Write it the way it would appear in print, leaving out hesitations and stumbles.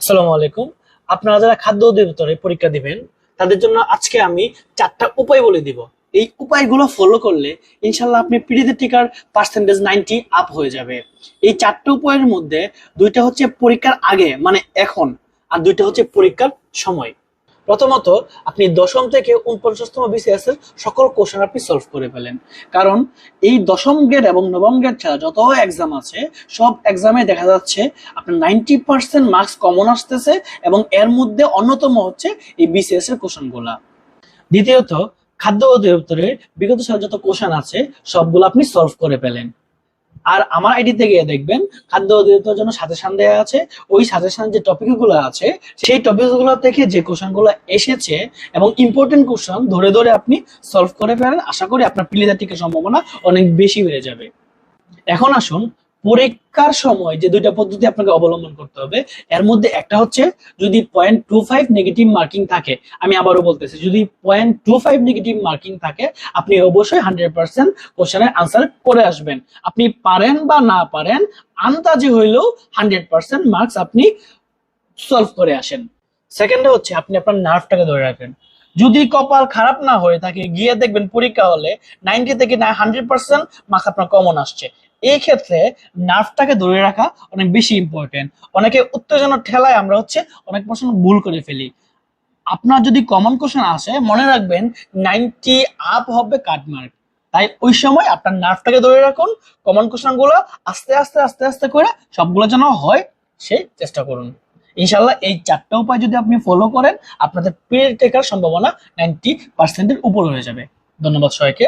আসসালামু আলাইকুম। আপনারা যারা খাদ্য অধিদপ্তরে পরীক্ষা দিবেন তাদের জন্য আজকে আমি 4টা উপায় বলে দিব। এই উপায়গুলো ফলো করলে ইনশাল্লাহ আপনি পিডিতে টিকার পার্সেন্টেজ 90 আপ হয়ে যাবে। এই 4টা উপায়ের মধ্যে দুইটা হচ্ছে পরীক্ষার আগে মানে এখন, আর দুইটা হচ্ছে পরীক্ষার সময়। প্রথমত, আপনি দশম থেকে 49তম বিসিএস এর সকল কোশ্চেন আপনি সলভ করে ফেলেন। কারণ এই দশম গ্রেড এবং নবম গ্রেড ছাড়া যত এক্সাম আছে সব এক্সামে দেখা যাচ্ছে আপনার 90% মার্কস কমন আসতেছে, এবং এর মধ্যে অন্যতম হচ্ছে এই বিসিএস এর কোশ্চেন গুলা। দ্বিতীয়ত, খাদ্য অধিদপ্তরের বিগত সালে যত কোশ্চেন আছে সবগুলো আপনি সলভ করে ফেলেন। আর আমার আইডিতে গিয়ে দেখবেন খাদ্য অধিদপ্তরের জন্য সাজেশন দেওয়া আছে। ওই সাজেশন যে টপিক গুলো আছে সেই টপিক গুলো থেকে যে কোশ্চেন গুলো এসেছে এবং ইম্পর্টেন্ট কোশ্চেন ধরে ধরে আপনি সলভ করে ফেলেন, আশা করি আপনার প্রিলিতে টিকার সম্ভাবনা অনেক বেশি বেড়ে যাবে। এখন আসুন, পরীক্ষার সময় যে দুইটা পদ্ধতি আপনাকে অবলম্বন করতে হবে এর মধ্যে একটা হচ্ছে, যদি 0.25 নেগেটিভ মার্কিং থাকে, আমি আবারও বলতেছি, যদি 0.25 নেগেটিভ মার্কিং থাকে আপনি অবশ্যই 100% কোশ্চেনের আনসার করে আসবেন। আপনি পারেন বা না পারেন, আন্দাজে হইলেও 100% মার্কস আপনি সলভ করে আসেন। সেকেন্ডে হচ্ছে আপনি আপনার নার্ভটাকে ধরে রাখেন। যদি কপাল খারাপ না হয়ে থাকে, গিয়ে দেখবেন পরীক্ষা হলে 90 থেকে 100% মার্কস আপনার কমন আসছে। এই ক্ষেত্রে নার্ভটাকে ধরে রাখা অনেক বেশি ইম্পর্টেন্ট। অনেকে উত্তেজনার ঠেলায় আমরা হচ্ছে অনেক প্রশ্ন ভুল করে ফেলি। আপনার যদি কমন কোশ্চেন আসে, মনে রাখবেন 90 আপ হবে কাট মার্ক। তাই ওই সময় আপনার নার্ভটাকে ধরে রাখুন, কমন কোশ্চেন গুলো আস্তে আস্তে আস্তে আস্তে করে সবগুলো যেন হয় সেই চেষ্টা করুন। ইনশাল্লাহ এই 4টা উপায় যদি আপনি ফলো করেন আপনাদের পেয়ে টেকার সম্ভাবনা 90% উপর হয়ে যাবে। ধন্যবাদ সবাইকে।